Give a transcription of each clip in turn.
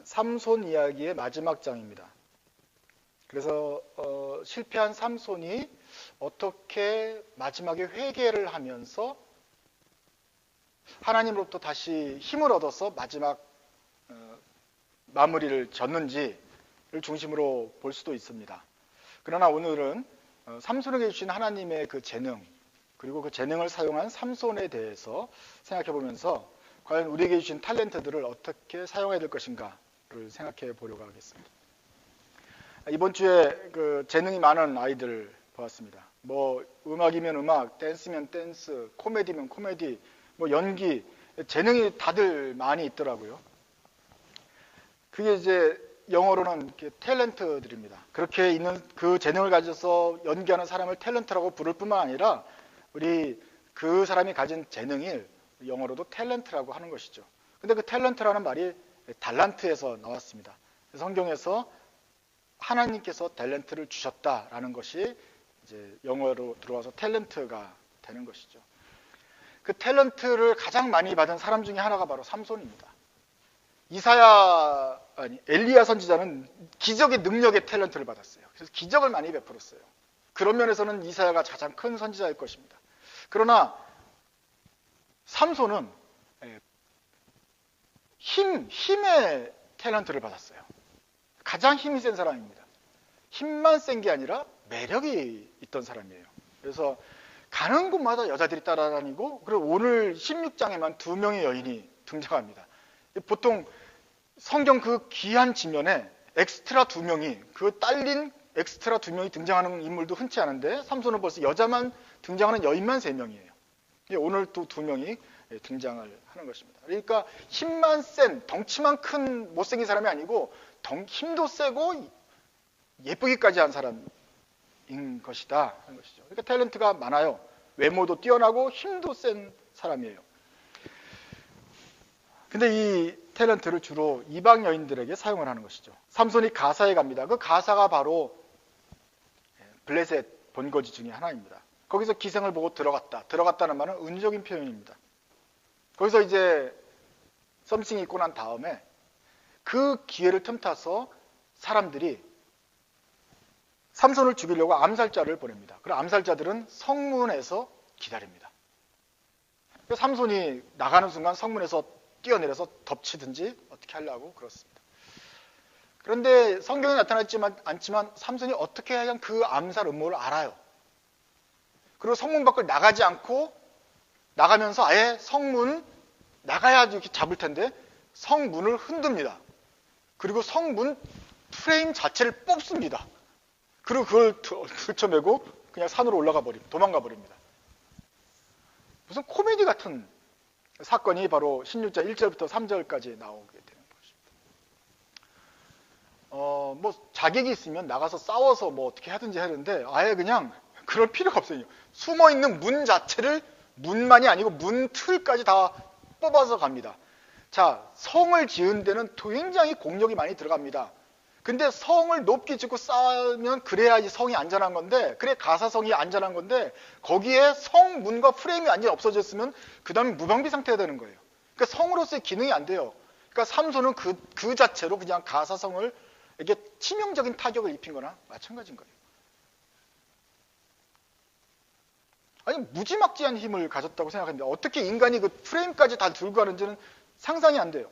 삼손 이야기의 마지막 장입니다. 그래서 실패한 삼손이 어떻게 마지막에 회개를 하면서 하나님으로부터 다시 힘을 얻어서 마지막 마무리를 졌는지를 중심으로 볼 수도 있습니다. 그러나 오늘은 삼손에게 주신 하나님의 그 재능, 그리고 그 재능을 사용한 삼손에 대해서 생각해 보면서 과연 우리에게 주신 탤런트들을 어떻게 사용해야 될 것인가를 생각해 보려고 하겠습니다. 이번 주에 그 재능이 많은 아이들 보았습니다. 뭐 음악이면 음악, 댄스면 댄스, 코미디면 코미디, 뭐 연기, 재능이 다들 많이 있더라고요. 그게 이제 영어로는 탤런트들입니다. 그렇게 있는 그 재능을 가져서 연기하는 사람을 탤런트라고 부를 뿐만 아니라 우리 그 사람이 가진 재능이 영어로도 탤런트라고 하는 것이죠. 근데 그 탤런트라는 말이 달란트에서 나왔습니다. 성경에서 하나님께서 탤런트를 주셨다라는 것이 이제 영어로 들어와서 탤런트가 되는 것이죠. 그 탤런트를 가장 많이 받은 사람 중에 하나가 바로 삼손입니다. 엘리야 선지자는 기적의 능력의 탤런트를 받았어요. 그래서 기적을 많이 베풀었어요. 그런 면에서는 이사야가 가장 큰 선지자일 것입니다. 그러나 삼손은 힘의 탤런트를 받았어요. 가장 힘이 센 사람입니다. 힘만 센 게 아니라 매력이 있던 사람이에요. 그래서 가는 곳마다 여자들이 따라다니고, 그리고 오늘 16장에만 2명의 여인이 등장합니다. 보통 성경 그 귀한 지면에 엑스트라 2명이, 그 딸린 엑스트라 2명이 등장하는 인물도 흔치 않은데 삼손은 벌써 여자만 등장하는 여인만 3명이에요. 오늘 또 2명이 등장을 하는 것입니다. 그러니까 힘만 센, 덩치만 큰 못생긴 사람이 아니고 힘도 세고 예쁘기까지 한 사람인 것이다 하는 것이죠. 그러니까 탤런트가 많아요. 외모도 뛰어나고 힘도 센 사람이에요. 근데 이 탤런트를 주로 이방 여인들에게 사용을 하는 것이죠. 삼손이 가사에 갑니다. 그 가사가 바로 블레셋 본거지 중에 하나입니다. 거기서 기생을 보고 들어갔다는 말은 은유적인 표현입니다. 거기서 이제 썸씽이 있고 난 다음에 그 기회를 틈타서 사람들이 삼손을 죽이려고 암살자를 보냅니다. 그럼 암살자들은 성문에서 기다립니다. 삼손이 나가는 순간 성문에서 뛰어내려서 덮치든지 어떻게 하려고 그렇습니다. 그런데 성경에 나타나지 않지만 삼손이 어떻게 하면 그 암살 음모를 알아요. 그리고 성문 밖을 나가지 않고 나가면서 아예 성문 나가야지 이렇게 잡을 텐데 성문을 흔듭니다. 그리고 성문 프레임 자체를 뽑습니다. 그리고 그걸 들쳐매고 그냥 산으로 도망가 버립니다. 무슨 코미디 같은 사건이 바로 16장 1절부터 3절까지 나오게 되는 것입니다. 뭐 자격이 있으면 나가서 싸워서 뭐 어떻게 하든지 하는데 아예 그냥 그럴 필요가 없어요. 숨어 있는 문 자체를, 문만이 아니고 문 틀까지 다 뽑아서 갑니다. 자, 성을 지은 데는 굉장히 공력이 많이 들어갑니다. 근데 성을 높게 짓고 쌓으면 그래야지 성이 안전한 건데, 그래 가사성이 안전한 건데, 거기에 성문과 프레임이 완전히 없어졌으면 그 다음에 무방비 상태가 되는 거예요. 그러니까 성으로서의 기능이 안 돼요. 그러니까 삼손은 그 자체로 그냥 가사성을 이게 치명적인 타격을 입힌 거나 마찬가지인 거예요. 아니, 무지막지한 힘을 가졌다고 생각합니다. 어떻게 인간이 그 프레임까지 다 들고 가는지는 상상이 안 돼요.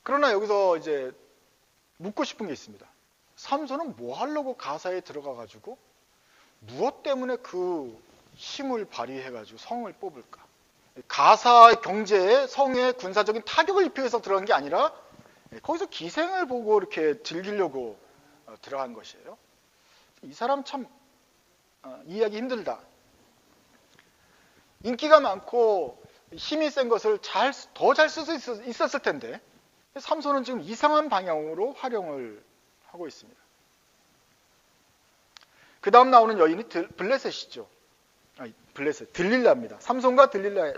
그러나 여기서 이제 묻고 싶은 게 있습니다. 삼손은 뭐 하려고 가사에 들어가가지고 무엇 때문에 그 힘을 발휘해가지고 성을 뽑을까? 가사 경제에 성에 군사적인 타격을 입히기 위해서 들어간 게 아니라 거기서 기생을 보고 이렇게 즐기려고 들어간 것이에요. 이 사람 참 이해하기 힘들다. 인기가 많고 힘이 센 것을 더 잘 쓸 수 있었을 텐데 삼손은 지금 이상한 방향으로 활용을 하고 있습니다. 그 다음 나오는 여인이 블레셋이죠. 들릴라입니다. 삼손과 들릴라의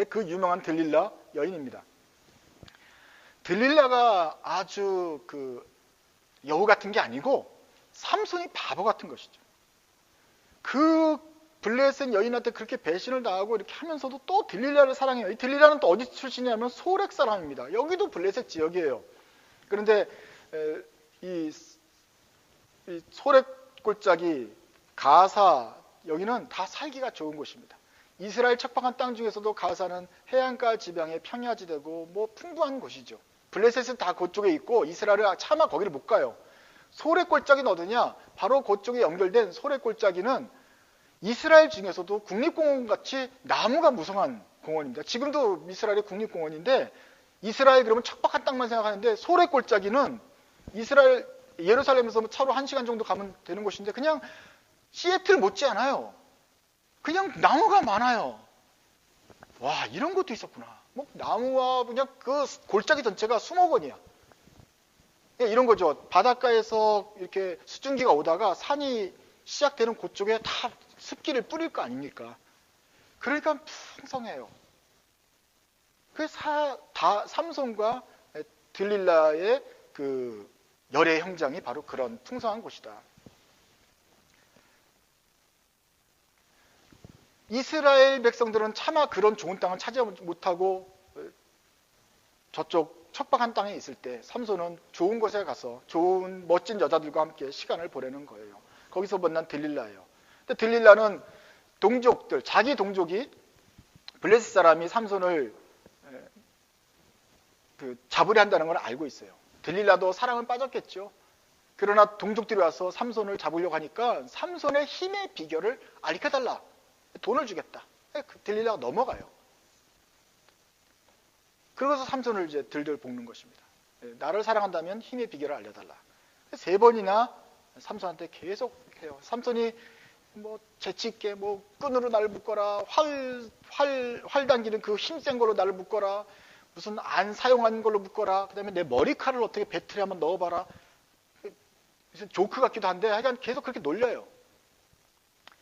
그 유명한 들릴라 여인입니다. 들릴라가 아주 그 여우 같은 게 아니고 삼손이 바보 같은 것이죠. 그 블레셋 여인한테 그렇게 배신을 당하고 이렇게 하면서도 또 들릴라를 사랑해요. 이 들릴라는 또 어디 출신이냐면 소렉 사람입니다. 여기도 블레셋 지역이에요. 그런데 이 소렉 골짜기, 가사 여기는 다 살기가 좋은 곳입니다. 이스라엘 척박한 땅 중에서도 가사는 해안가 지방의 평야지대고 뭐 풍부한 곳이죠. 블레셋은 다 그쪽에 있고 이스라엘은 차마 거기를 못 가요. 소렉 골짜기는 어디냐? 바로 그쪽에 연결된 소렉 골짜기는 이스라엘 중에서도 국립공원 같이 나무가 무성한 공원입니다. 지금도 이스라엘의 국립공원인데 이스라엘 그러면 척박한 땅만 생각하는데 소렉 골짜기는 이스라엘 예루살렘에서 차로 1시간 정도 가면 되는 곳인데 그냥 시애틀 못지 않아요. 그냥 나무가 많아요. 와, 이런 것도 있었구나. 뭐 나무와 그냥 그 골짜기 전체가 수목원이야. 이런 거죠. 바닷가에서 이렇게 수증기가 오다가 산이 시작되는 그쪽에 다 습기를 뿌릴 거 아닙니까? 그러니까 풍성해요. 삼손과 들릴라의 그 열애 형장이 바로 그런 풍성한 곳이다. 이스라엘 백성들은 차마 그런 좋은 땅을 차지하지 못하고 저쪽 척박한 땅에 있을 때 삼손은 좋은 곳에 가서 좋은 멋진 여자들과 함께 시간을 보내는 거예요. 거기서 만난 들릴라예요. 근데 들릴라는 동족들, 자기 동족이 블레셋 사람이 삼손을 잡으려 한다는 걸 알고 있어요. 들릴라도 사랑은 빠졌겠죠. 그러나 동족들이 와서 삼손을 잡으려고 하니까 삼손의 힘의 비결을 알려달라. 돈을 주겠다. 들릴라가 넘어가요. 그러고서 삼손을 이제 들들 볶는 것입니다. 나를 사랑한다면 힘의 비결을 알려달라. 3번이나 삼손한테 계속 해요. 삼손이 뭐 재치있게 뭐 끈으로 나를 묶어라, 활 당기는 그 힘센 걸로 나를 묶어라, 무슨 안 사용한 걸로 묶어라, 그 다음에 내 머리칼을 어떻게 배틀에 한번 넣어봐라. 무슨 조크 같기도 한데 하여간 계속 그렇게 놀려요.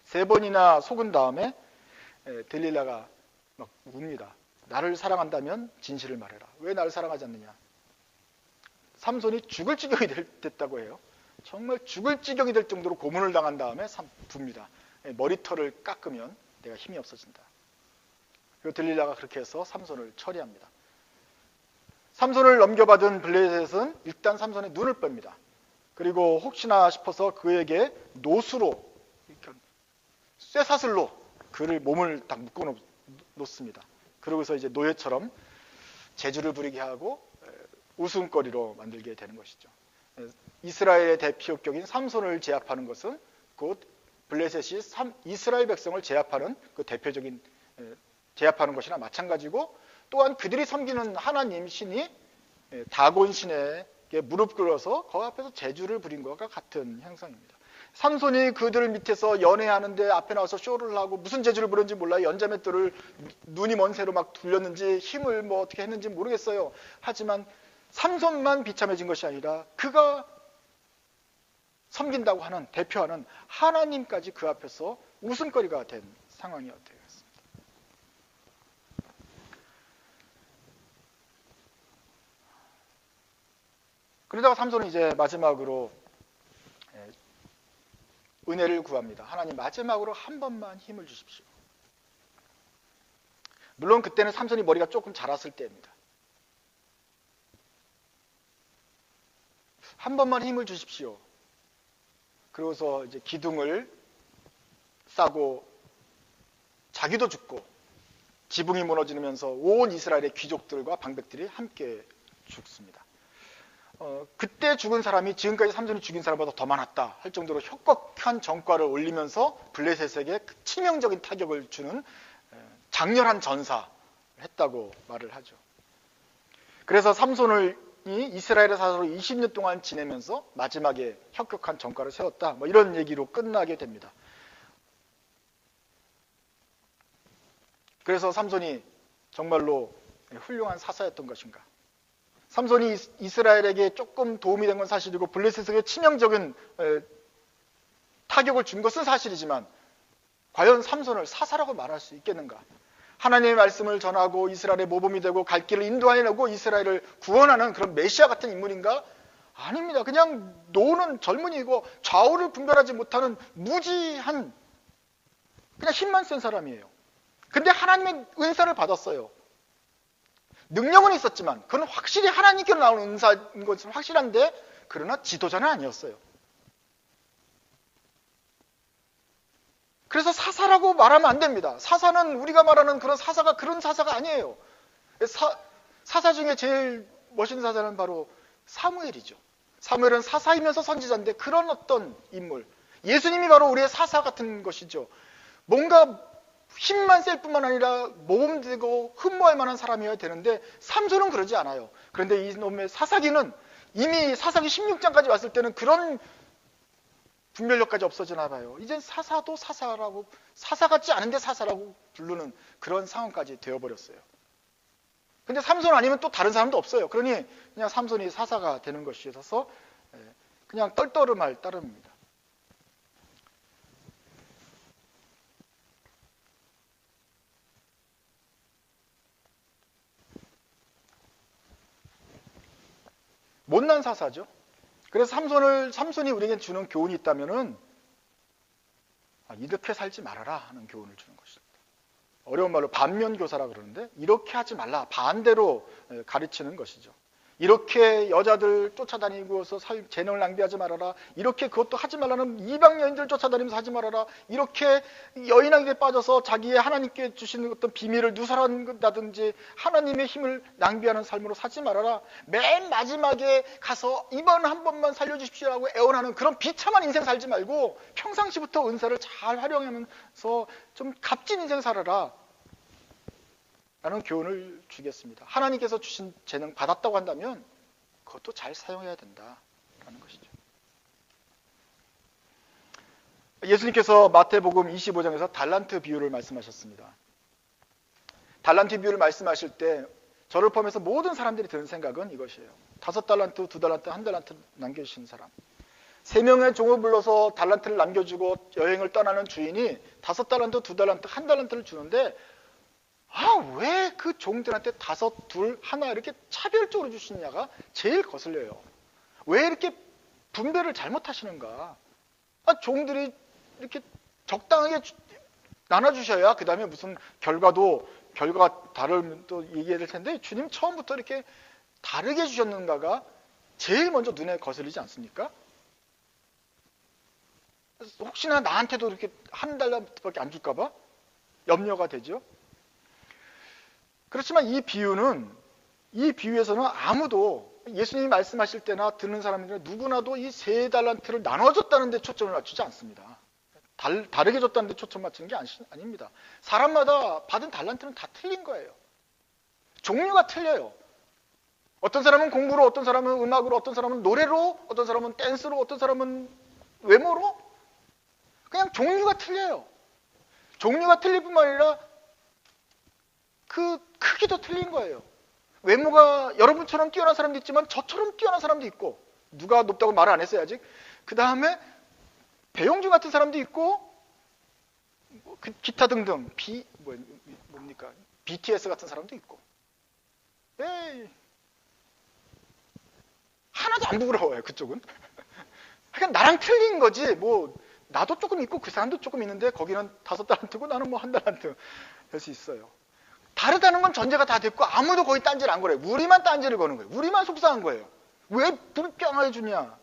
3번이나 속은 다음에 들릴라가 막 웁니다. 나를 사랑한다면 진실을 말해라. 왜 나를 사랑하지 않느냐? 삼손이 죽을 지경이 됐다고 해요. 정말 죽을 지경이 될 정도로 고문을 당한 다음에 붑니다. 머리털을 깎으면 내가 힘이 없어진다. 그리고 들릴라가 그렇게 해서 삼손을 처리합니다. 삼손을 넘겨받은 블레셋은 일단 삼손의 눈을 뺍니다. 그리고 혹시나 싶어서 그에게 노수로, 쇠사슬로 그를 몸을 딱 묶어 놓습니다. 그러고서 이제 노예처럼 재주를 부리게 하고 웃음거리로 만들게 되는 것이죠. 이스라엘의 대표격인 삼손을 제압하는 것은 곧 블레셋이 이스라엘 백성을 제압하는 그 대표적인 제압하는 것이나 마찬가지고, 또한 그들이 섬기는 하나님 신이 다곤 신에게 무릎 꿇어서 그 앞에서 재주를 부린 것과 같은 형상입니다. 삼손이 그들 밑에서 연애하는데 앞에 나와서 쇼를 하고 무슨 재주를 부렸는지 몰라요. 연자맷돌을 눈이 먼 새로 막 돌렸는지 힘을 뭐 어떻게 했는지 모르겠어요. 하지만 삼손만 비참해진 것이 아니라 그가 섬긴다고 하는, 대표하는 하나님까지 그 앞에서 웃음거리가 된 상황이 되었습니다. 그러다가 삼손은 이제 마지막으로 은혜를 구합니다. 하나님, 마지막으로 한 번만 힘을 주십시오. 물론 그때는 삼손이 머리가 조금 자랐을 때입니다. 한 번만 힘을 주십시오. 그러고서 이제 기둥을 싸고 자기도 죽고 지붕이 무너지면서 온 이스라엘의 귀족들과 방백들이 함께 죽습니다. 그때 죽은 사람이 지금까지 삼손이 죽인 사람보다 더 많았다 할 정도로 혁혁한 전과를 올리면서 블레셋에게 치명적인 타격을 주는 장렬한 전사를 했다고 말을 하죠. 그래서 삼손이 이스라엘의 사사로 20년 동안 지내면서 마지막에 혁혁한 전과를 세웠다, 뭐 이런 얘기로 끝나게 됩니다. 그래서 삼손이 정말로 훌륭한 사사였던 것인가? 삼손이 이스라엘에게 조금 도움이 된 건 사실이고 블레셋에게 치명적인 타격을 준 것은 사실이지만 과연 삼손을 사사라고 말할 수 있겠는가? 하나님의 말씀을 전하고 이스라엘의 모범이 되고 갈 길을 인도하려고 이스라엘을 구원하는 그런 메시아 같은 인물인가? 아닙니다. 그냥 노는 젊은이고 좌우를 분별하지 못하는 무지한 그냥 힘만 센 사람이에요. 근데 하나님의 은사를 받았어요. 능력은 있었지만 그건 확실히 하나님께로 나오는 은사인 것은 확실한데 그러나 지도자는 아니었어요. 그래서 사사라고 말하면 안 됩니다. 사사는 우리가 말하는 그런 사사가 그런 사사가 아니에요. 사사 중에 제일 멋있는 사사는 바로 사무엘이죠. 사무엘은 사사이면서 선지자인데 그런 어떤 인물, 예수님이 바로 우리의 사사 같은 것이죠. 뭔가 힘만 셀 뿐만 아니라 모범되고 흠모할 만한 사람이어야 되는데 삼손은 그러지 않아요. 그런데 이놈의 사사기는 이미 사사기 16장까지 왔을 때는 그런 분별력까지 없어지나 봐요. 이젠 사사도 사사라고, 사사 같지 않은데 사사라고 부르는 그런 상황까지 되어버렸어요. 근데 삼손 아니면 또 다른 사람도 없어요. 그러니 그냥 삼손이 사사가 되는 것이어서 그냥 떨떠름할 따름입니다. 못난 사사죠. 그래서 삼손이 우리에게 주는 교훈이 있다면은 이렇게 살지 말아라 하는 교훈을 주는 것입니다. 어려운 말로 반면교사라 그러는데 이렇게 하지 말라, 반대로 가르치는 것이죠. 이렇게 여자들 쫓아다니고서 재능을 낭비하지 말아라, 이렇게 그것도 하지 말라는 이방 여인들 쫓아다니면서 하지 말아라, 이렇게 여인에게 빠져서 자기의 하나님께 주시는 어떤 비밀을 누설한다든지 하나님의 힘을 낭비하는 삶으로 살지 말아라, 맨 마지막에 가서 이번 한 번만 살려주십시오라고 애원하는 그런 비참한 인생 살지 말고 평상시부터 은사를 잘 활용하면서 좀 값진 인생 살아라 라는 교훈을 주겠습니다. 하나님께서 주신 재능 받았다고 한다면 그것도 잘 사용해야 된다라는 것이죠. 예수님께서 마태복음 25장에서 달란트 비유를 말씀하셨습니다. 달란트 비유를 말씀하실 때 저를 포함해서 모든 사람들이 드는 생각은 이것이에요. 5달란트, 2달란트, 1달란트 남겨주신 사람. 3명의 종을 불러서 달란트를 남겨주고 여행을 떠나는 주인이 5달란트, 2달란트, 1달란트를 주는데 왜 그 종들한테 5, 2, 1 이렇게 차별적으로 주시느냐가 제일 거슬려요. 왜 이렇게 분배를 잘못하시는가? 종들이 이렇게 적당하게 나눠주셔야 그 다음에 무슨 결과가 다르면 또 얘기해야 될 텐데 주님 처음부터 이렇게 다르게 주셨는가가 제일 먼저 눈에 거슬리지 않습니까? 혹시나 나한테도 이렇게 1달러밖에 안 줄까 봐 염려가 되죠. 그렇지만 이 비유에서는 아무도 예수님이 말씀하실 때나 듣는 사람들은 누구나도 이 3달란트를 나눠줬다는 데 초점을 맞추지 않습니다. 다르게 줬다는 데 초점 맞추는 게 아닙니다. 사람마다 받은 달란트는 다 틀린 거예요. 종류가 틀려요. 어떤 사람은 공부로, 어떤 사람은 음악으로, 어떤 사람은 노래로, 어떤 사람은 댄스로, 어떤 사람은 외모로. 그냥 종류가 틀려요. 종류가 틀릴 뿐만 아니라 그 크기도 틀린 거예요. 외모가 여러분처럼 뛰어난 사람도 있지만 저처럼 뛰어난 사람도 있고, 누가 높다고 말을 안 했어요 아직. 그 다음에 배용준 같은 사람도 있고, 기타 등등 뭡니까 BTS 같은 사람도 있고. 에이, 하나도 안 부끄러워요 그쪽은. 그냥 나랑 틀린 거지. 나도 조금 있고 그 사람도 조금 있는데 거기는 5달란트고 나는 1달란트 할 수 있어요. 다르다는 건 전제가 다 됐고 아무도 거의 딴지를 안 걸어요. 우리만 딴지를 거는 거예요. 우리만 속상한 거예요. 왜 불평을 주냐?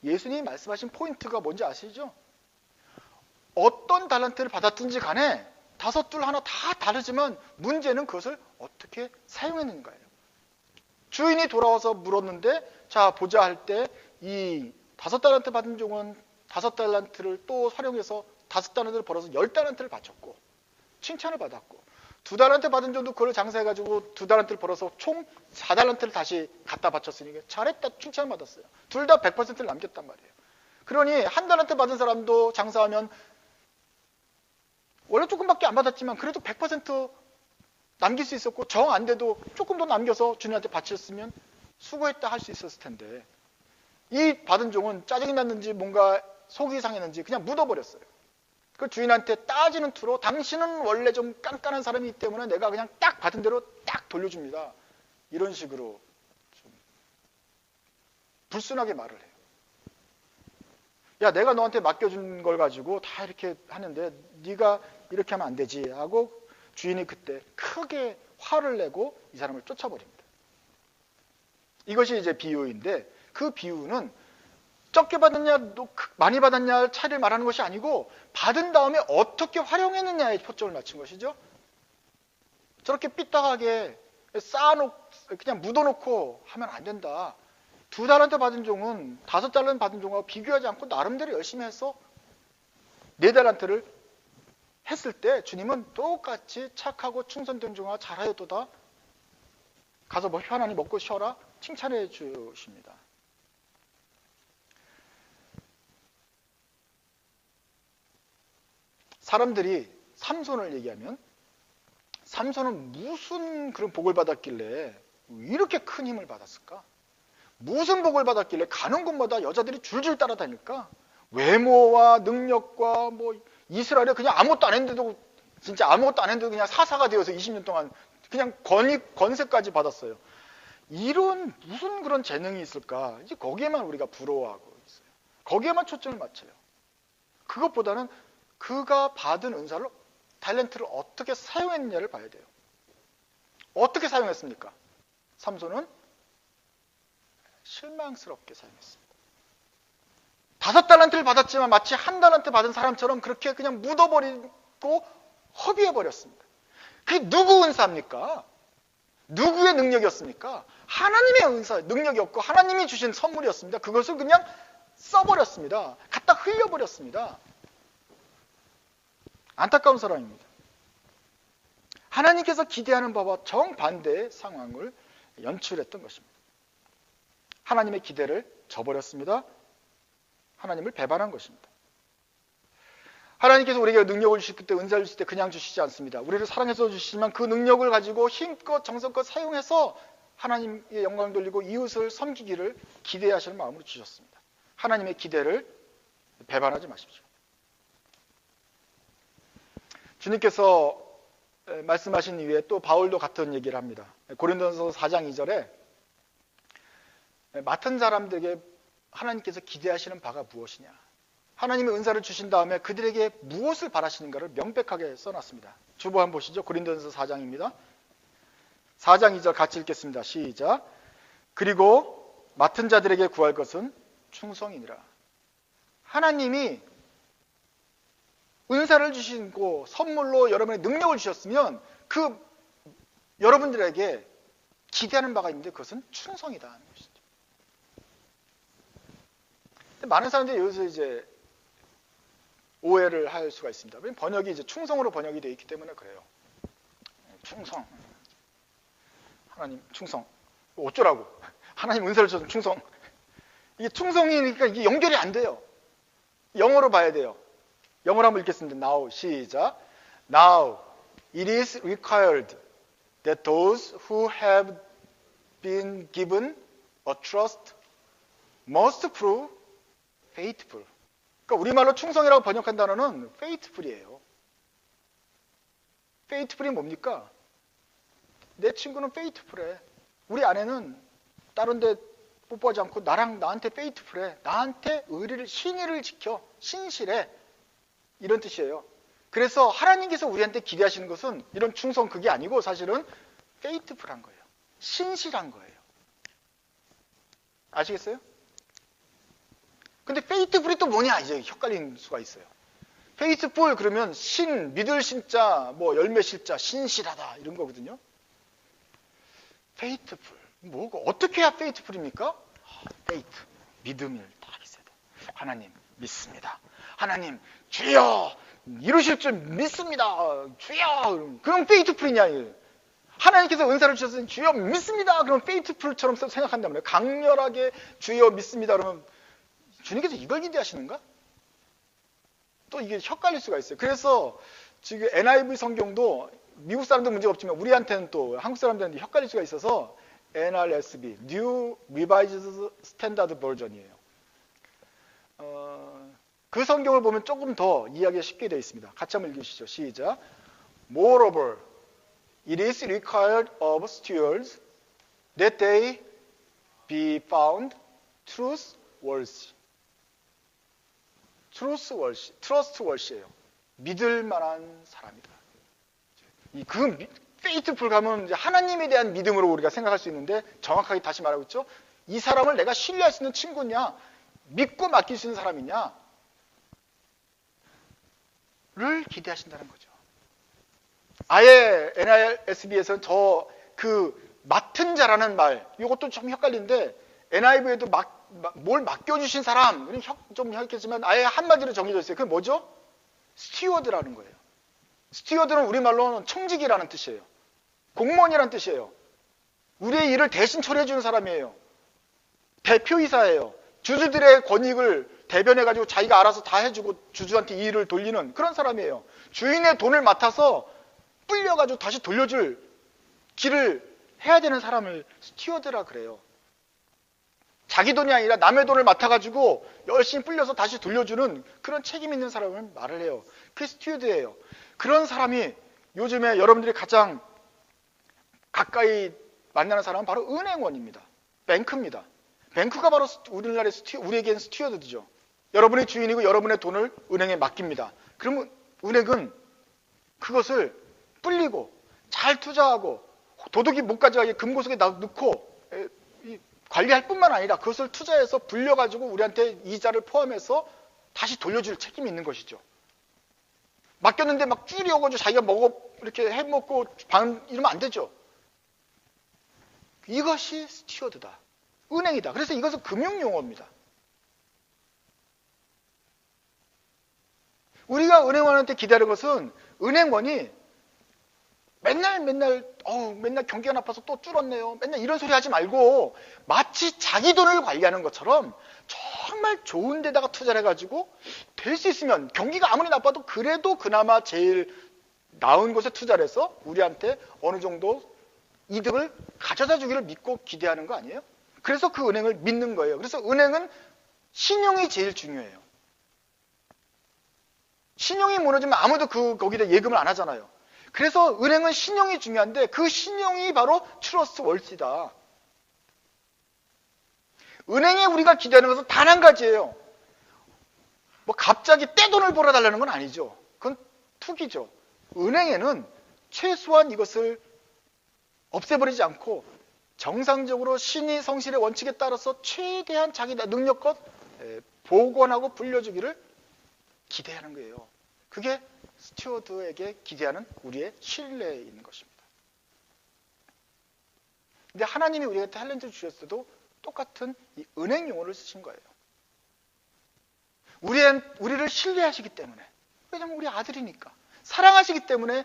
예수님이 말씀하신 포인트가 뭔지 아시죠? 어떤 달란트를 받았든지 간에 5, 2, 1 다 다르지만 문제는 그것을 어떻게 사용했는가예요. 주인이 돌아와서 물었는데 자 보자 할 때 이 5달란트 받은 종은 5달란트를 또 활용해서 5달란트를 벌어서 10달란트를 바쳤고 칭찬을 받았고, 2달란트 받은 종도 그걸 장사해가지고 2달란트를 벌어서 총 4달란트를 다시 갖다 바쳤으니까 잘했다 칭찬을 받았어요. 둘 다 100%를 남겼단 말이에요. 그러니 1달란트 받은 사람도 장사하면 원래 조금밖에 안 받았지만 그래도 100% 남길 수 있었고, 정 안 돼도 조금 더 남겨서 주님한테 바쳤으면 수고했다 할 수 있었을 텐데, 이 받은 종은 짜증이 났는지 뭔가 속이 상했는지 그냥 묻어버렸어요. 그 주인한테 따지는 투로 당신은 원래 좀 깐깐한 사람이기 때문에 내가 그냥 딱 받은 대로 딱 돌려줍니다. 이런 식으로 좀 불순하게 말을 해요. 야, 내가 너한테 맡겨준 걸 가지고 다 이렇게 하는데 네가 이렇게 하면 안 되지 하고 주인이 그때 크게 화를 내고 이 사람을 쫓아버립니다. 이것이 이제 비유인데, 그 비유는 적게 받았냐 많이 받았냐 차이를 말하는 것이 아니고 받은 다음에 어떻게 활용했느냐에 초점을 맞춘 것이죠. 저렇게 삐딱하게 그냥 묻어놓고 하면 안 된다. 2달란트 받은 종은 5달란트 받은 종하고 비교하지 않고 나름대로 열심히 해서 4달란트를 했을 때 주님은 똑같이 착하고 충성된 종아 잘하였도다. 가서 뭐 편안히 먹고 쉬어라 칭찬해 주십니다. 사람들이 삼손을 얘기하면 삼손은 무슨 그런 복을 받았길래 이렇게 큰 힘을 받았을까? 무슨 복을 받았길래 가는 곳마다 여자들이 줄줄 따라다닐까? 외모와 능력과 뭐 이스라엘에 그냥 아무것도 안 했는데도 진짜 아무것도 안 했는데도 그냥 사사가 되어서 20년 동안 그냥 권세까지 받았어요. 이런 무슨 그런 재능이 있을까? 이제 거기에만 우리가 부러워하고 있어요. 거기에만 초점을 맞춰요. 그것보다는 그가 받은 은사를 탤런트를 어떻게 사용했느냐를 봐야 돼요. 어떻게 사용했습니까? 삼손은 실망스럽게 사용했습니다. 5달란트를 받았지만 마치 1달란트 받은 사람처럼 그렇게 그냥 묻어버리고 허비해버렸습니다. 그게 누구 은사입니까? 누구의 능력이었습니까? 하나님의 은사, 능력이었고 하나님이 주신 선물이었습니다. 그것을 그냥 써버렸습니다. 갖다 흘려버렸습니다. 안타까운 사람입니다. 하나님께서 기대하는 바와 정반대의 상황을 연출했던 것입니다. 하나님의 기대를 저버렸습니다. 하나님을 배반한 것입니다. 하나님께서 우리에게 능력을 주실 때, 은사를 주실 때 그냥 주시지 않습니다. 우리를 사랑해서 주시지만 그 능력을 가지고 힘껏 정성껏 사용해서 하나님의 영광 돌리고 이웃을 섬기기를 기대하시는 마음으로 주셨습니다. 하나님의 기대를 배반하지 마십시오. 주님께서 말씀하신 이후에 또 바울도 같은 얘기를 합니다. 고린도전서 4장 2절에 맡은 사람들에게 하나님께서 기대하시는 바가 무엇이냐, 하나님의 은사를 주신 다음에 그들에게 무엇을 바라시는가를 명백하게 써놨습니다. 주보 한번 보시죠. 고린도전서 4장입니다. 4장 2절 같이 읽겠습니다. 시작. 그리고 맡은 자들에게 구할 것은 충성이니라. 하나님이 은사를 주시고 선물로 여러분의 능력을 주셨으면 그 여러분들에게 기대하는 바가 있는데 그것은 충성이다 하는 것이죠. 많은 사람들이 여기서 이제 오해를 할 수가 있습니다. 번역이 이제 충성으로 번역이 되어 있기 때문에 그래요. 충성. 하나님 충성. 어쩌라고? 하나님 은사를 주셔서 충성. 이게 충성이니까 이게 연결이 안 돼요. 영어로 봐야 돼요. 영어로 한번 읽겠습니다. Now, 시작. Now, it is required that those who have been given a trust must prove faithful. 그러니까 우리말로 충성이라고 번역한 단어는 faithful이에요. faithful이 뭡니까? 내 친구는 faithful해. 우리 아내는 다른 데 뽀뽀하지 않고 나한테 faithful해. 나한테 신의를 지켜. 신실해. 이런 뜻이에요. 그래서 하나님께서 우리한테 기대하시는 것은 이런 충성 그게 아니고 사실은 faithful한 거예요. 신실한 거예요. 아시겠어요? 근데 faithful이 또 뭐냐 이제 헷갈리는 수가 있어요. faithful 그러면 믿을 신자, 뭐 열매 실자, 신실하다 이런 거거든요. faithful 뭐고 어떻게 해야 faithful입니까? faith 믿음을 딱 있어야 돼. 하나님 믿습니다. 하나님 주여 이루실 줄 믿습니다. 주여 그럼 faithful이냐? 하나님께서 은사를 주셨으니 주여 믿습니다. 그럼 faithful처럼 생각한다면 강렬하게 주여 믿습니다. 그러면 주님께서 이걸 기대하시는가? 또 이게 헷갈릴 수가 있어요. 그래서 지금 NIV 성경도 미국 사람들 문제가 없지만 우리한테는 또 한국 사람들한테 헷갈릴 수가 있어서 NRSV, New Revised Standard Version이에요. 그 성경을 보면 조금 더 이해하기가 쉽게 되어 있습니다. 같이 한번 읽으시죠. 시작. Moreover, it is required of stewards that they be found truthworthy. trustworthy예요. 믿을 만한 사람이다. faithful 가면 이제 하나님에 대한 믿음으로 우리가 생각할 수 있는데, 정확하게 다시 말하고 있죠. 이 사람을 내가 신뢰할 수 있는 친구냐, 믿고 맡길 수 있는 사람이냐를 기대하신다는 거죠. 아예 NISB에서는 맡은 자라는 말, 이것도 좀 헷갈리는데, NIV에도 뭘 맡겨주신 사람, 좀 헷갈리지만 아예 한마디로 정해져 있어요. 그게 뭐죠? 스튜어드라는 거예요. 스튜어드는 우리말로는 청직이라는 뜻이에요. 공무원이라는 뜻이에요. 우리의 일을 대신 처리해주는 사람이에요. 대표이사예요. 주주들의 권익을 대변해가지고 자기가 알아서 다 해주고 주주한테 이 일을 돌리는 그런 사람이에요. 주인의 돈을 맡아서 불려가지고 다시 돌려줄 길을 해야 되는 사람을 스튜어드라 그래요. 자기 돈이 아니라 남의 돈을 맡아가지고 열심히 불려서 다시 돌려주는 그런 책임 있는 사람을 말을 해요. 그게 스튜어드예요. 그런 사람이 요즘에 여러분들이 가장 가까이 만나는 사람은 바로 은행원입니다. 뱅크입니다. 뱅크가 바로 우리나라의 우리에게는 스튜어드죠. 여러분의 주인이고 여러분의 돈을 은행에 맡깁니다. 그러면 은행은 그것을 불리고 잘 투자하고 도둑이 못 가져가게 금고석에 넣고 관리할 뿐만 아니라 그것을 투자해서 불려가지고 우리한테 이자를 포함해서 다시 돌려줄 책임이 있는 것이죠. 맡겼는데 막 줄여가지고 자기가 이렇게 해먹고 이러면 안 되죠. 이것이 스튜어드다. 은행이다. 그래서 이것은 금융용어입니다. 우리가 은행원한테 기다리는 것은 은행원이 맨날 경기가 나빠서 또 줄었네요. 맨날 이런 소리 하지 말고 마치 자기 돈을 관리하는 것처럼 정말 좋은 데다가 투자를 해가지고 될 수 있으면 경기가 아무리 나빠도 그래도 그나마 제일 나은 곳에 투자를 해서 우리한테 어느 정도 이득을 가져다 주기를 믿고 기대하는 거 아니에요? 그래서 그 은행을 믿는 거예요. 그래서 은행은 신용이 제일 중요해요. 신용이 무너지면 아무도 거기다 예금을 안 하잖아요. 그래서 은행은 신용이 중요한데 그 신용이 바로 트러스트월시다. 은행에 우리가 기대하는 것은 단 한 가지예요. 갑자기 떼돈을 벌어달라는 건 아니죠. 그건 투기죠. 은행에는 최소한 이것을 없애버리지 않고 정상적으로 신의 성실의 원칙에 따라서 최대한 자기 능력껏 복원하고 불려주기를 기대하는 거예요. 그게 스튜어드에게 기대하는 우리의 신뢰에 있는 것입니다. 근데 하나님이 우리에게 탤런트를 주셨어도 똑같은 이 은행 용어를 쓰신 거예요. 우리를 신뢰하시기 때문에, 왜냐하면 우리 아들이니까 사랑하시기 때문에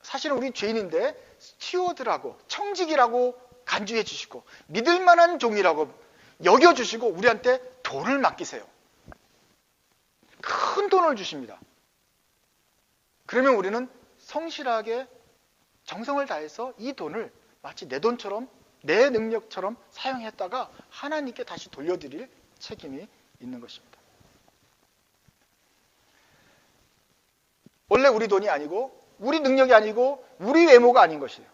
사실은 우리 죄인인데 스튜어드라고 청직이라고 간주해 주시고 믿을 만한 종이라고 여겨주시고 우리한테 돈을 맡기세요. 큰 돈을 주십니다. 그러면 우리는 성실하게 정성을 다해서 이 돈을 마치 내 돈처럼 내 능력처럼 사용했다가 하나님께 다시 돌려드릴 책임이 있는 것입니다. 원래 우리 돈이 아니고 우리 능력이 아니고 우리 외모가 아닌 것이에요.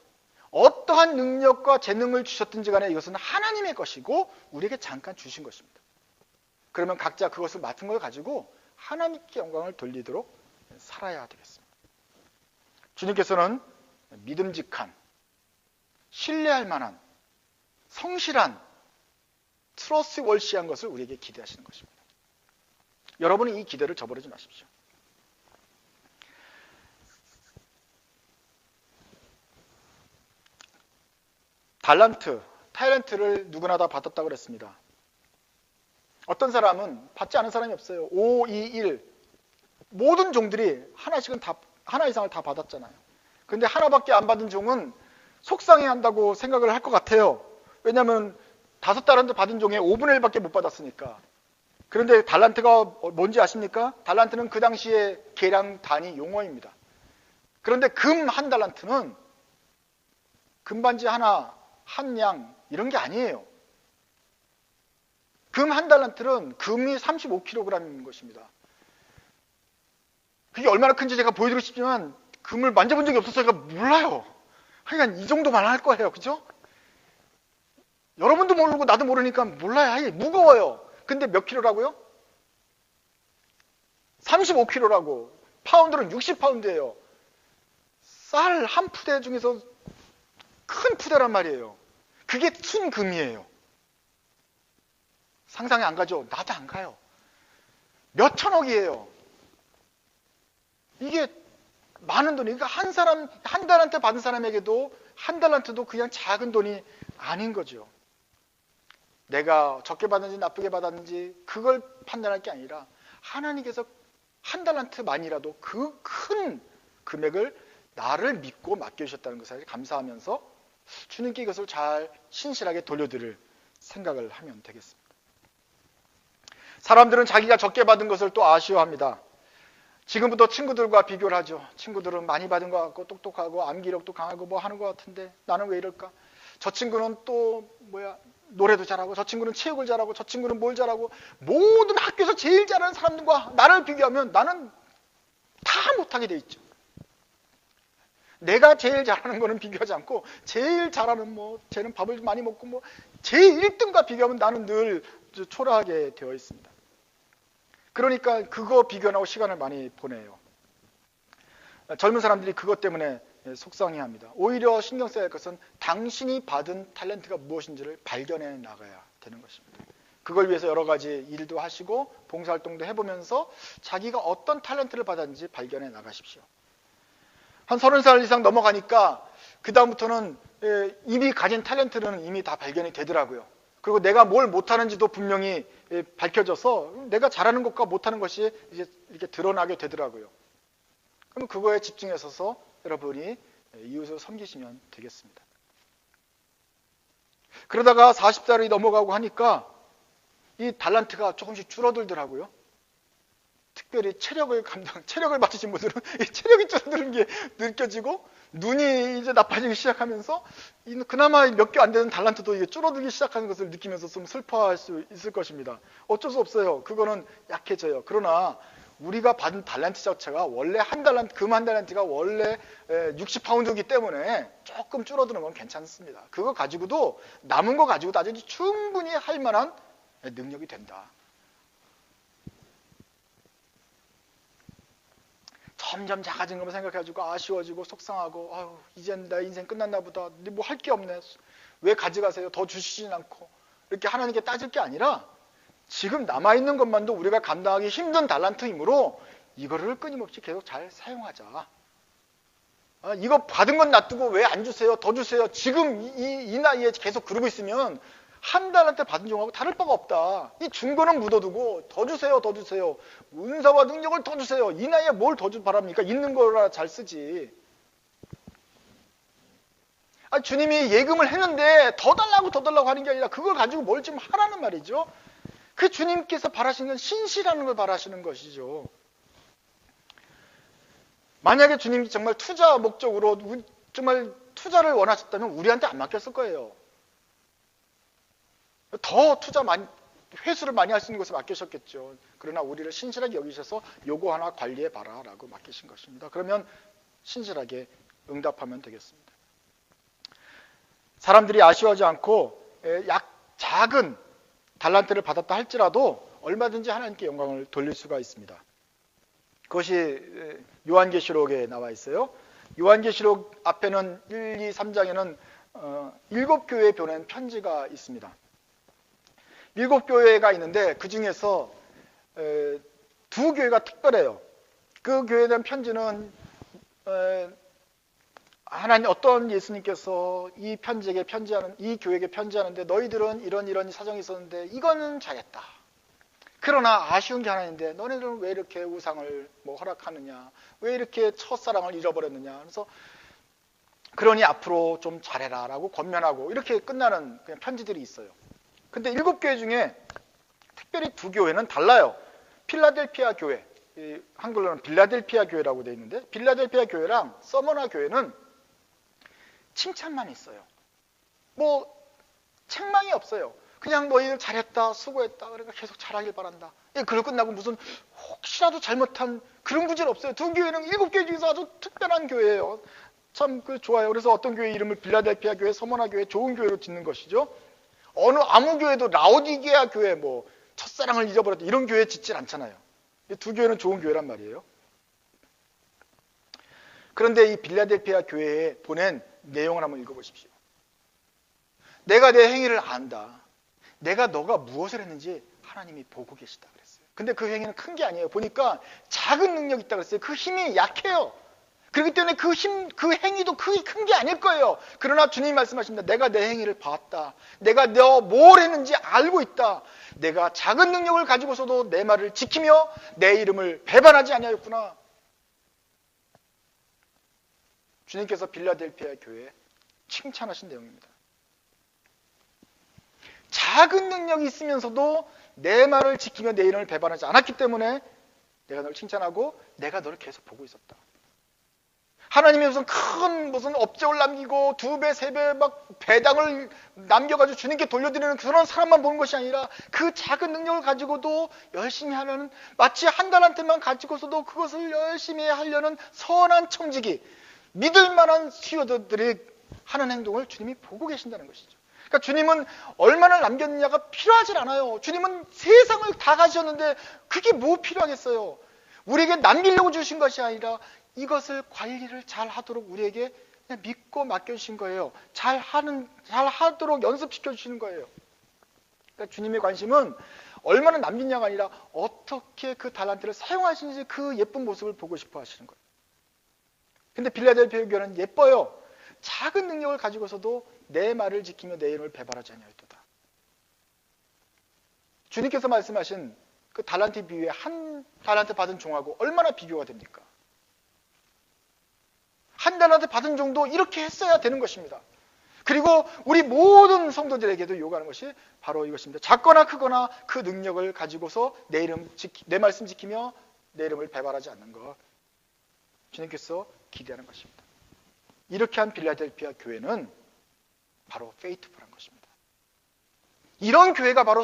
어떠한 능력과 재능을 주셨든지 간에 이것은 하나님의 것이고 우리에게 잠깐 주신 것입니다. 그러면 각자 그것을 맡은 걸 가지고 하나님께 영광을 돌리도록 살아야 되겠습니다. 주님께서는 믿음직한, 신뢰할 만한, 성실한, 트러스트월시한 것을 우리에게 기대하시는 것입니다. 여러분은 이 기대를 저버리지 마십시오. 탤런트를 누구나 다 받았다고 그랬습니다. 어떤 사람은 받지 않은 사람이 없어요. 5, 2, 1 모든 종들이 하나 이상을 다 받았잖아요. 그런데 하나밖에 안 받은 종은 속상해한다고 생각을 할 것 같아요. 왜냐하면 5달란트 받은 종의 5분의 1밖에 못 받았으니까. 그런데 달란트가 뭔지 아십니까? 달란트는 그 당시에 계량 단위 용어입니다. 그런데 금 1달란트는 금반지 하나, 한 양 이런 게 아니에요. 금 1달란트는 금이 35kg인 것입니다. 그게 얼마나 큰지 제가 보여드리고 싶지만 금을 만져본 적이 없어서 제가 몰라요. 하여간 이 정도만 할 거예요. 그죠? 여러분도 모르고 나도 모르니까 몰라요. 무거워요. 근데 몇 킬로라고요? 35kg라고. 파운드는 60파운드예요. 쌀 한 푸대 중에서 큰 푸대란 말이에요. 그게 순금이에요. 상상이 안 가죠? 나도 안 가요. 몇 천억이에요. 이게 많은 돈이, 그러니까 한 사람, 한 달란트 받은 사람에게도 한 달란트도 그냥 작은 돈이 아닌 거죠. 내가 적게 받았는지 나쁘게 받았는지 그걸 판단할 게 아니라 하나님께서 한 달란트만이라도 그 큰 금액을 나를 믿고 맡겨주셨다는 것을 감사하면서 주님께 이것을 잘 신실하게 돌려드릴 생각을 하면 되겠습니다. 사람들은 자기가 적게 받은 것을 또 아쉬워합니다. 지금부터 친구들과 비교를 하죠. 친구들은 많이 받은 것 같고 똑똑하고 암기력도 강하고 뭐 하는 것 같은데 나는 왜 이럴까? 저 친구는 또 노래도 잘하고, 저 친구는 체육을 잘하고, 저 친구는 뭘 잘하고, 모든 학교에서 제일 잘하는 사람들과 나를 비교하면 나는 다 못하게 돼 있죠. 내가 제일 잘하는 거는 비교하지 않고 제일 잘하는 쟤는 밥을 많이 먹고 제일 1등과 비교하면 나는 늘 초라하게 되어 있습니다. 그러니까 그거 비교하고 시간을 많이 보내요. 젊은 사람들이 그것 때문에 속상해합니다. 오히려 신경 써야 할 것은 당신이 받은 탤런트가 무엇인지를 발견해 나가야 되는 것입니다. 그걸 위해서 여러 가지 일도 하시고 봉사활동도 해보면서 자기가 어떤 탤런트를 받았는지 발견해 나가십시오. 한 30살 이상 넘어가니까 그 다음부터는 이미 가진 탤런트는 이미 다 발견이 되더라고요. 그리고 내가 뭘 못하는지도 분명히 밝혀져서 내가 잘하는 것과 못하는 것이 이제 이렇게 드러나게 되더라고요. 그럼 그거에 집중해서 여러분이 이웃을 섬기시면 되겠습니다. 그러다가 40살이 넘어가고 하니까 이 달란트가 조금씩 줄어들더라고요. 특별히 체력을 받으신 분들은 이 체력이 줄어드는 게 느껴지고 눈이 이제 나빠지기 시작하면서 그나마 몇 개 안 되는 달란트도 이게 줄어들기 시작하는 것을 느끼면서 좀 슬퍼할 수 있을 것입니다. 어쩔 수 없어요. 그거는 약해져요. 그러나 우리가 받은 달란트 자체가 원래 금 한 달란트가 원래 60파운드이기 때문에 조금 줄어드는 건 괜찮습니다. 그거 가지고도 남은 거 가지고도 아주 충분히 할 만한 능력이 된다. 점점 작아진 것만 생각해가지고 아쉬워지고 속상하고 아유 이젠 내 인생 끝났나 보다. 뭐 할 게 없네. 왜 가져가세요? 더 주시진 않고. 이렇게 하나님께 따질 게 아니라 지금 남아있는 것만도 우리가 감당하기 힘든 달란트이므로 이거를 끊임없이 계속 잘 사용하자. 이거 받은 건 놔두고 왜 안 주세요? 더 주세요. 지금 이 나이에 계속 그러고 있으면 한 달한테 받은 종하고 다를 바가 없다. 이 준 거는 묻어두고 더 주세요, 더 주세요. 은사와 능력을 더 주세요. 이 나이에 뭘 더 바랍니까? 있는 거라 잘 쓰지. 주님이 예금을 했는데 더 달라고 하는 게 아니라 그걸 가지고 뭘 좀 하라는 말이죠. 그 주님께서 바라시는 건 신실하는 걸 바라시는 것이죠. 만약에 주님이 정말 투자 목적으로 정말 투자를 원하셨다면 우리한테 안 맡겼을 거예요. 더 회수를 많이 할 수 있는 것을 맡기셨겠죠. 그러나 우리를 신실하게 여기셔서 요거 하나 관리해봐라 라고 맡기신 것입니다. 그러면 신실하게 응답하면 되겠습니다. 사람들이 아쉬워하지 않고 작은 달란트를 받았다 할지라도 얼마든지 하나님께 영광을 돌릴 수가 있습니다. 그것이 요한계시록에 나와 있어요. 요한계시록 앞에는 1, 2, 3장에는 7교회에 보낸 편지가 있습니다. 7교회가 있는데 그 중에서 2교회가 특별해요. 그 교회에 대한 편지는 하나님 어떤 예수님께서 이 교회에게 편지하는데 너희들은 이런 사정이 있었는데 이거는 잘했다. 그러나 아쉬운 게 하나 있는데 너네들은 왜 이렇게 우상을 허락하느냐, 왜 이렇게 첫사랑을 잃어버렸느냐. 그래서 그러니 앞으로 좀 잘해라 라고 권면하고 이렇게 끝나는 그냥 편지들이 있어요. 근데 7교회 중에 특별히 2교회는 달라요. 필라델피아 교회, 한글로는 빌라델피아 교회라고 되어 있는데 빌라델피아 교회랑 서머나 교회는 칭찬만 있어요. 책망이 없어요. 그냥 너희들 잘했다, 수고했다, 그러니까 계속 잘하길 바란다. 그걸 끝나고 무슨 혹시라도 잘못한 그런 구절 없어요. 2교회는 7교회 중에서 아주 특별한 교회예요. 참 좋아요. 그래서 어떤 교회 이름을 빌라델피아 교회, 서머나 교회, 좋은 교회로 짓는 것이죠. 아무 교회도 라오디게아 교회, 첫사랑을 잊어버렸다 이런 교회 짓질 않잖아요. 이 두 교회는 좋은 교회란 말이에요. 그런데 이 빌라델피아 교회에 보낸 내용을 한번 읽어보십시오. 내가 내 행위를 안다. 내가 너가 무엇을 했는지 하나님이 보고 계시다 그랬어요. 근데 그 행위는 큰 게 아니에요. 보니까 작은 능력이 있다 그랬어요. 그 힘이 약해요. 그렇기 때문에 그 행위도 크게 큰 게 아닐 거예요. 그러나 주님이 말씀하십니다. 내가 내 행위를 봤다. 내가 너 뭘 했는지 알고 있다. 내가 작은 능력을 가지고서도 내 말을 지키며 내 이름을 배반하지 아니하였구나. 주님께서 빌라델피아 교회에 칭찬하신 내용입니다. 작은 능력이 있으면서도 내 말을 지키며 내 이름을 배반하지 않았기 때문에 내가 너를 칭찬하고 내가 너를 계속 보고 있었다. 하나님이 무슨 업적을 남기고 2배, 3배 막 배당을 남겨가지고 주님께 돌려드리는 그런 사람만 보는 것이 아니라 그 작은 능력을 가지고도 열심히 하려는, 마치 한 달한테만 가지고서도 그것을 열심히 하려는 선한 청지기, 믿을 만한 스튜어드들이 하는 행동을 주님이 보고 계신다는 것이죠. 그러니까 주님은 얼마나 남겼느냐가 필요하지 않아요. 주님은 세상을 다 가지셨는데 그게 뭐 필요하겠어요. 우리에게 남기려고 주신 것이 아니라 이것을 관리를 잘 하도록 우리에게 그냥 믿고 맡겨주신 거예요. 잘 하도록 연습시켜 주시는 거예요. 그러니까 주님의 관심은 얼마나 남겼냐가 아니라 어떻게 그 달란트를 사용하시는지 그 예쁜 모습을 보고 싶어 하시는 거예요. 근데 빌라델피아 교회는 예뻐요. 작은 능력을 가지고서도 내 말을 지키며 내 이름을 배반하지 아니하였도다. 주님께서 말씀하신 그 달란트 비유에 한 달란트 받은 종하고 얼마나 비교가 됩니까? 한 달란트 받은 종도 이렇게 했어야 되는 것입니다. 그리고 우리 모든 성도들에게도 요구하는 것이 바로 이것입니다. 작거나 크거나 그 능력을 가지고서 내 말씀 지키며 내 이름을 배반하지 않는 것. 주님께서 기대하는 것입니다. 이렇게 한 빌라델피아 교회는 바로 페이트풀한 것입니다. 이런 교회가 바로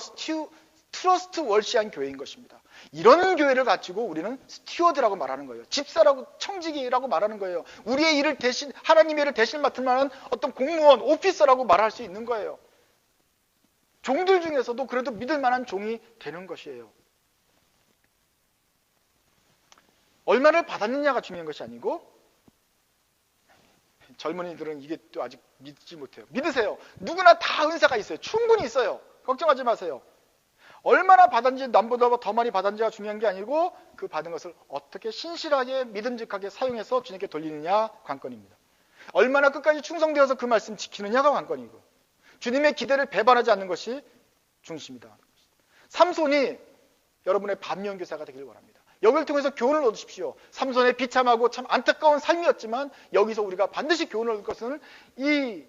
트러스트 월시한 교회인 것입니다. 이런 교회를 가지고 우리는 스튜어드라고 말하는 거예요. 집사라고, 청지기라고 말하는 거예요. 우리의 일을 하나님의 일을 대신 맡을 만한 어떤 공무원, 오피서라고 말할 수 있는 거예요. 종들 중에서도 그래도 믿을 만한 종이 되는 것이에요. 얼마를 받았느냐가 중요한 것이 아니고, 젊은이들은 이게 또 아직 믿지 못해요. 믿으세요. 누구나 다 은사가 있어요. 충분히 있어요. 걱정하지 마세요. 얼마나 받았는지, 남보다 더 많이 받았는지가 중요한 게 아니고 그 받은 것을 어떻게 신실하게 믿음직하게 사용해서 주님께 돌리느냐 관건입니다. 얼마나 끝까지 충성되어서 그 말씀 지키느냐가 관건이고, 주님의 기대를 배반하지 않는 것이 중심이다. 삼손이 여러분의 반면교사가 되길 원합니다. 여기를 통해서 교훈을 얻으십시오. 삼손의 비참하고 참 안타까운 삶이었지만 여기서 우리가 반드시 교훈을 얻을 것은 이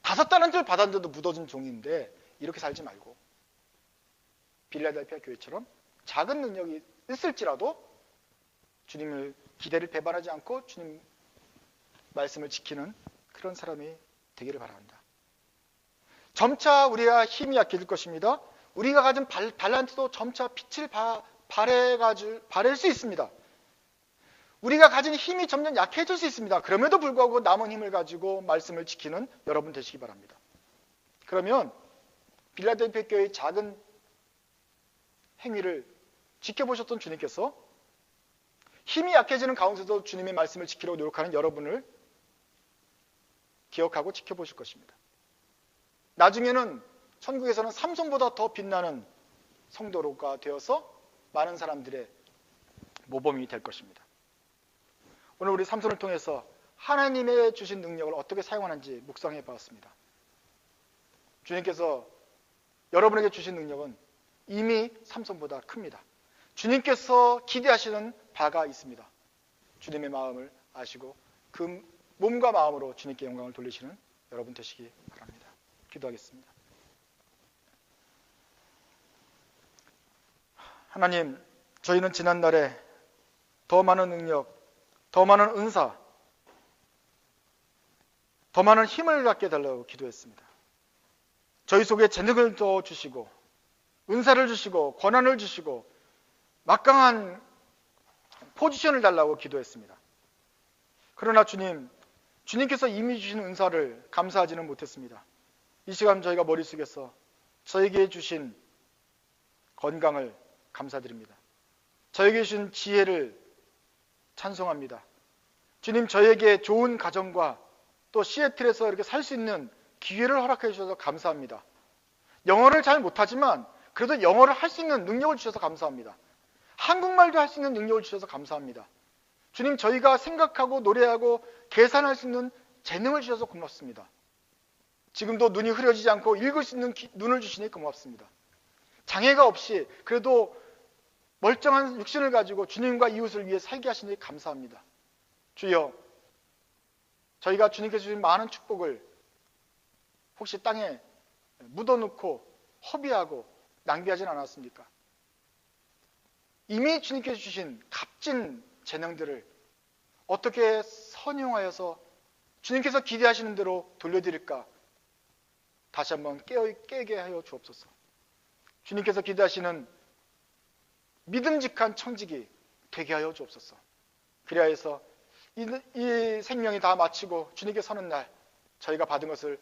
5달란트를 받았는데도 묻어진 종인데 이렇게 살지 말고 빌라델피아 교회처럼 작은 능력이 있을지라도 주님을 기대를 배반하지 않고 주님 말씀을 지키는 그런 사람이 되기를 바랍니다. 점차 우리가 힘이 약해질 것입니다. 우리가 가진 달란트도 점차 빛을 발할 수 있습니다. 우리가 가진 힘이 점점 약해질 수 있습니다. 그럼에도 불구하고 남은 힘을 가지고 말씀을 지키는 여러분 되시기 바랍니다. 그러면 빌라델피아 교회의 작은 행위를 지켜보셨던 주님께서 힘이 약해지는 가운데도 주님의 말씀을 지키려고 노력하는 여러분을 기억하고 지켜보실 것입니다. 나중에는 천국에서는 삼손보다 더 빛나는 성도가 되어서 많은 사람들의 모범이 될 것입니다. 오늘 우리 삼손을 통해서 하나님의 주신 능력을 어떻게 사용하는지 묵상해 보았습니다. 주님께서 여러분에게 주신 능력은 이미 삼손보다 큽니다. 주님께서 기대하시는 바가 있습니다. 주님의 마음을 아시고 그 몸과 마음으로 주님께 영광을 돌리시는 여러분 되시기 바랍니다. 기도하겠습니다. 하나님, 저희는 지난날에 더 많은 능력, 더 많은 은사, 더 많은 힘을 갖게 해달라고 기도했습니다. 저희 속에 재능을 더 주시고 은사를 주시고 권한을 주시고 막강한 포지션을 달라고 기도했습니다. 그러나 주님께서 이미 주신 은사를 감사하지는 못했습니다. 이 시간 저희가 머릿속에서 저에게 주신 건강을 감사드립니다. 저에게 주신 지혜를 찬송합니다. 주님, 저에게 좋은 가정과 또 시애틀에서 이렇게 살 수 있는 기회를 허락해 주셔서 감사합니다. 영어를 잘 못하지만 그래도 영어를 할 수 있는 능력을 주셔서 감사합니다. 한국말도 할 수 있는 능력을 주셔서 감사합니다. 주님, 저희가 생각하고 노래하고 계산할 수 있는 재능을 주셔서 고맙습니다. 지금도 눈이 흐려지지 않고 읽을 수 있는 눈을 주시니 고맙습니다. 장애가 없이 그래도 멀쩡한 육신을 가지고 주님과 이웃을 위해 살게 하시니 감사합니다. 주여, 저희가 주님께서 주신 많은 축복을 혹시 땅에 묻어놓고 허비하고 낭비하진 않았습니까? 이미 주님께서 주신 값진 재능들을 어떻게 선용하여서 주님께서 기대하시는 대로 돌려드릴까? 다시 한번 깨게 하여 주옵소서. 주님께서 기대하시는 믿음직한 청직이 되게 하여 주옵소서. 그리하여서 이 생명이 다 마치고 주님께 서는 날 저희가 받은 것을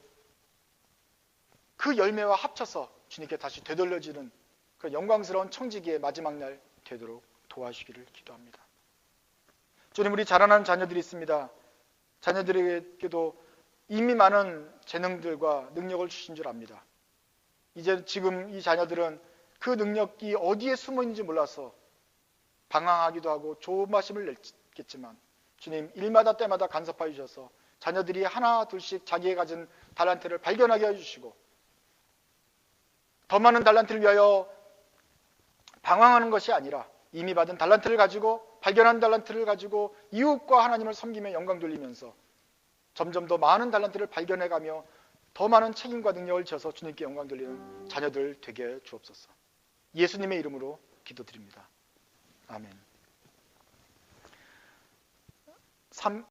그 열매와 합쳐서 주님께 다시 되돌려지는 그 영광스러운 청지기의 마지막 날 되도록 도와주시기를 기도합니다. 주님, 우리 자라나는 자녀들이 있습니다. 자녀들에게도 이미 많은 재능들과 능력을 주신 줄 압니다. 이제 지금 이 자녀들은 그 능력이 어디에 숨어 있는지 몰라서 방황하기도 하고 조바심을 냈겠지만 주님, 일마다 때마다 간섭하여 주셔서 자녀들이 하나 둘씩 자기의 가진 달란트를 발견하게 해주시고 더 많은 달란트를 위하여 방황하는 것이 아니라 이미 받은 달란트를 가지고 발견한 달란트를 가지고 이웃과 하나님을 섬기며 영광 돌리면서 점점 더 많은 달란트를 발견해가며 더 많은 책임과 능력을 지어서 주님께 영광 돌리는 자녀들 되게 해 주옵소서. 예수님의 이름으로 기도드립니다. 아멘.